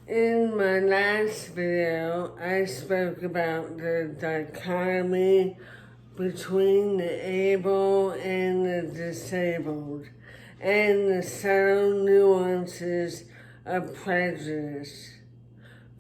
In my last video, I spoke about the dichotomy between the able and the disabled, and the subtle nuances of prejudice.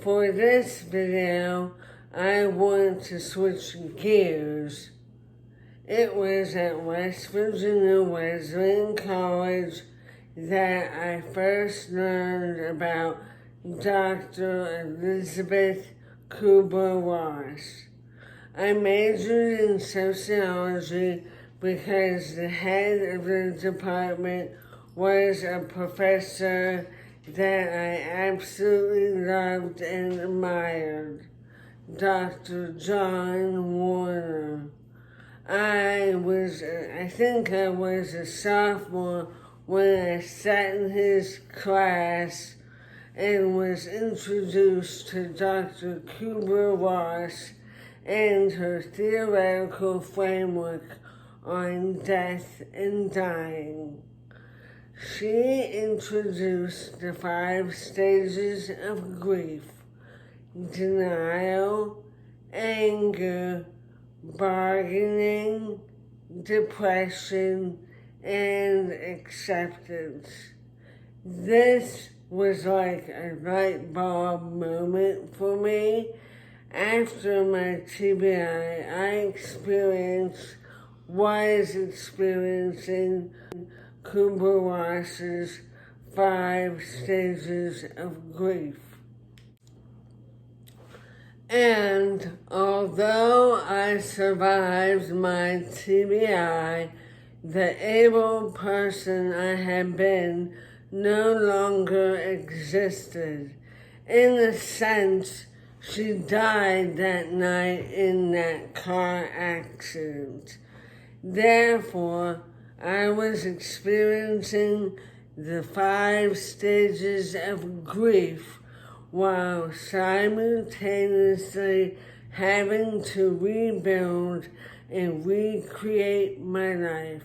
For this video, I want to switch gears. It was at West Virginia Wesleyan College that I first learned about Dr. Elizabeth Kubler-Ross. I majored in sociology because the head of the department was a professor that I absolutely loved and admired, Dr. John Warner. I think I was a sophomore when I sat in his class and was introduced to Dr. Kubler-Ross and her theoretical framework on death and dying. She introduced the 5 stages of grief: denial, anger, bargaining, depression, and acceptance. This was like a light bulb moment for me. After my TBI, was experiencing Kubler-Ross's 5 stages of grief. And although I survived my TBI, the able person I had been no longer existed. In a sense, she died that night in that car accident. Therefore, I was experiencing the 5 stages of grief while simultaneously having to rebuild and recreate my life.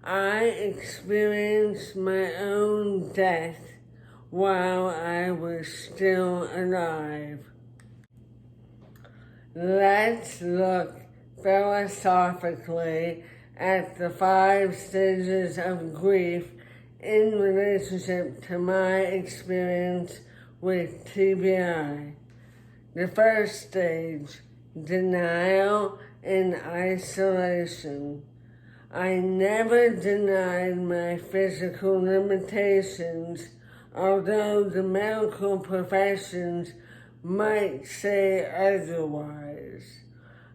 I experienced my own death while I was still alive. Let's look philosophically at the 5 stages of grief in relationship to my experience with TBI. The first stage, denial and isolation. I never denied my physical limitations, although the medical professions might say otherwise.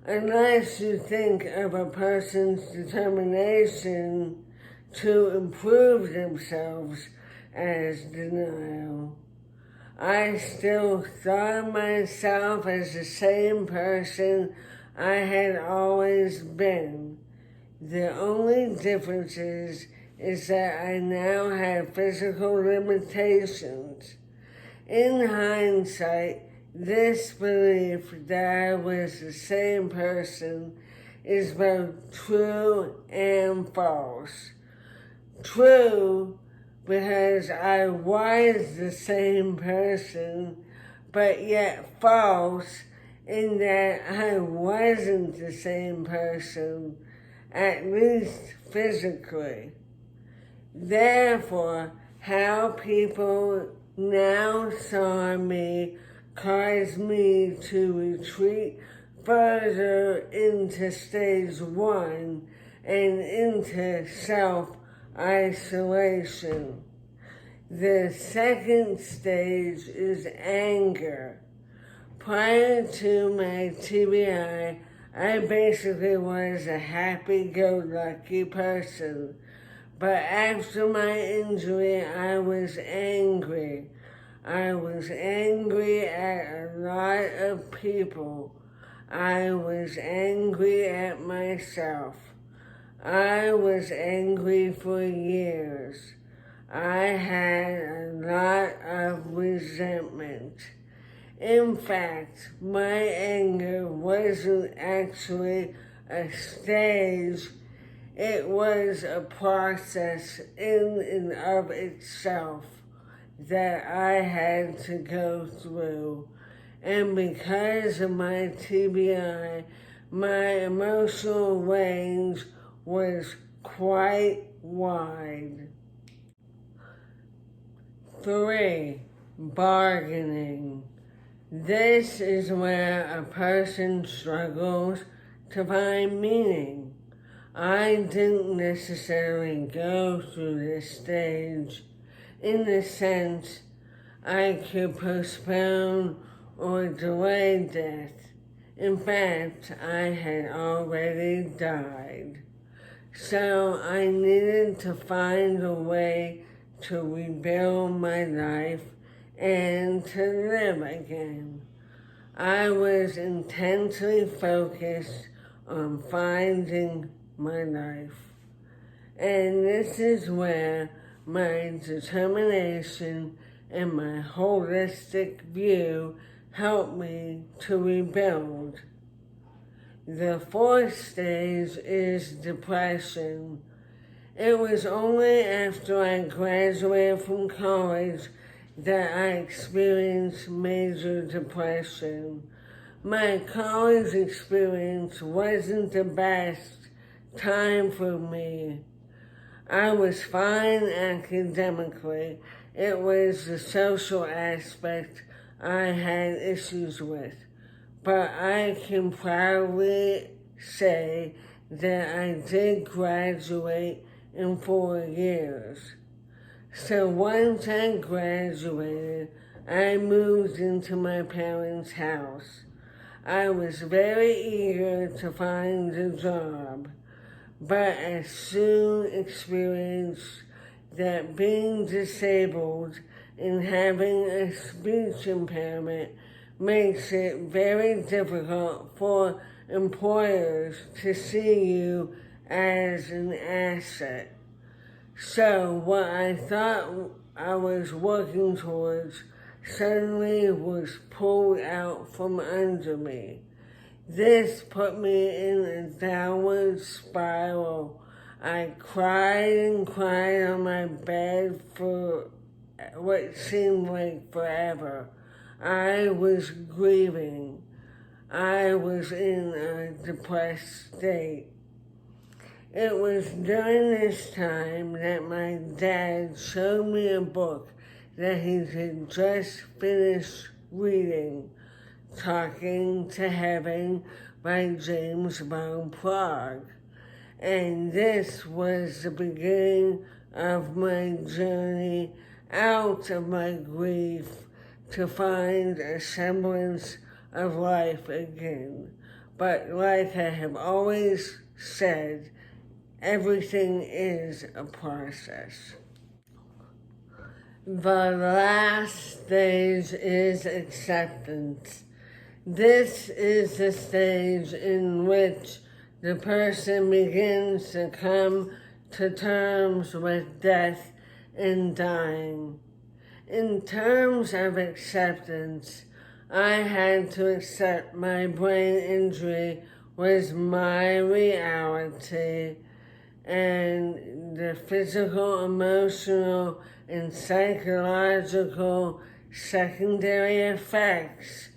Unless you think of a person's determination to improve themselves as denial. I still thought of myself as the same person I had always been. The only difference is that I now have physical limitations. In hindsight, this belief that I was the same person is both true and false. True, because I was the same person, but yet false in that I wasn't the same person, at least physically. Therefore, how people now saw me caused me to retreat further into stage 1 and into self-isolation. The second stage is anger. Prior to my TBI, I basically was a happy-go-lucky person. But after my injury, I was angry. I was angry at a lot of people. I was angry at myself. I was angry for years. I had a lot of resentment. In fact, my anger wasn't actually a stage, it was a process in and of itself. that I had to go through. And because of my TBI, my emotional range was quite wide. 3. Bargaining. This is where a person struggles to find meaning. I didn't necessarily go through this stage in the sense I could postpone or delay death. In fact, I had already died. So I needed to find a way to rebuild my life and to live again. I was intensely focused on finding my life. And this is where my determination and my holistic view helped me to rebuild. The 4th stage is depression. It was only after I graduated from college that I experienced major depression. My college experience wasn't the best time for me. I was fine academically. It was the social aspect I had issues with. But I can proudly say that I did graduate in 4 years. So once I graduated, I moved into my parents' house. I was very eager to find a job, but I soon experienced that being disabled and having a speech impairment makes it very difficult for employers to see you as an asset. So what I thought I was working towards suddenly was pulled out from under me. This put me in a downward spiral. I cried and cried on my bed for what seemed like forever. I was grieving. I was in a depressed state. It was during this time that my dad showed me a book that he had just finished reading, Talking to Heaven by James von Prague. And this was the beginning of my journey out of my grief to find a semblance of life again. But like I have always said, everything is a process. The last stage is acceptance. This is the stage in which the person begins to come to terms with death and dying. In terms of acceptance, I had to accept my brain injury was my reality, and the physical, emotional, and psychological secondary effects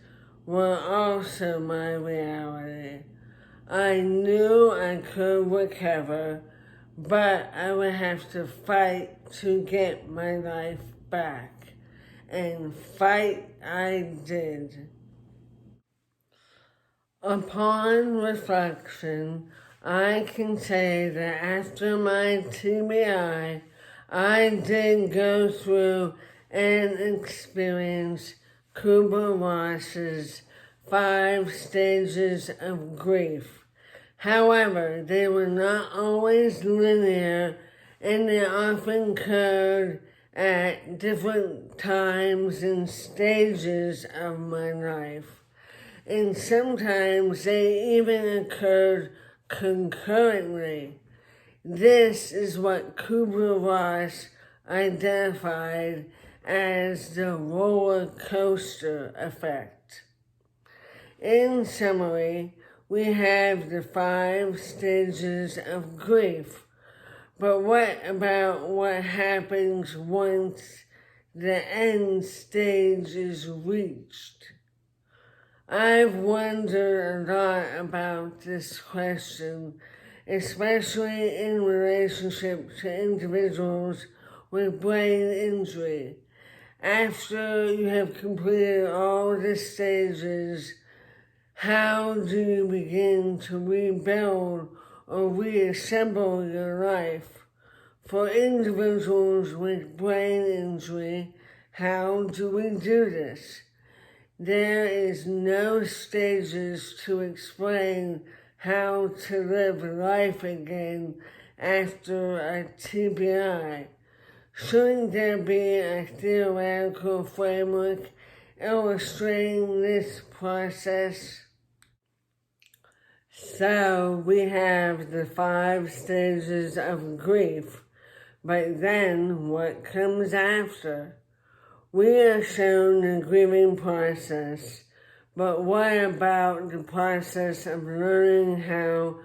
were also my reality. I knew I could recover, but I would have to fight to get my life back. And fight I did. Upon reflection, I can say that after my TBI, I did go through and experience Kubler-Ross's 5 stages of grief. However, they were not always linear, and they often occurred at different times and stages of my life. And sometimes they even occurred concurrently. This is what Kubler-Ross identified as the roller coaster effect. In summary, we have the 5 stages of grief. But what about what happens once the end stage is reached. I've wondered a lot about this question, especially in relationship to individuals with brain injury. After you have completed all the stages, how do you begin to rebuild or reassemble your life? For individuals with brain injury, how do we do this? There is no stages to explain how to live life again after a TBI. Shouldn't there be a theoretical framework illustrating this process? So we have the 5 stages of grief, but then what comes after? We are shown the grieving process, but what about the process of learning how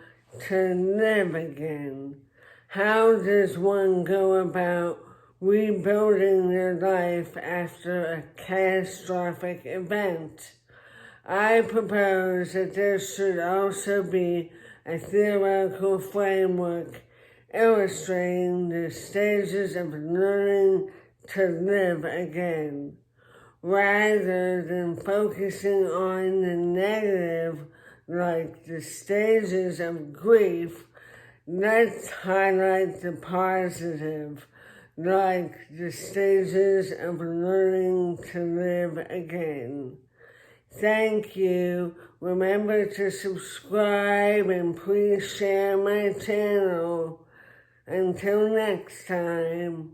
to live again? How does one go about rebuilding their life after a catastrophic event? I propose that there should also be a theoretical framework illustrating the stages of learning to live again. Rather than focusing on the negative, like the stages of grief, let's highlight the positive, like the stages of learning to live again. Thank you. Remember to subscribe and please share my channel. Until next time.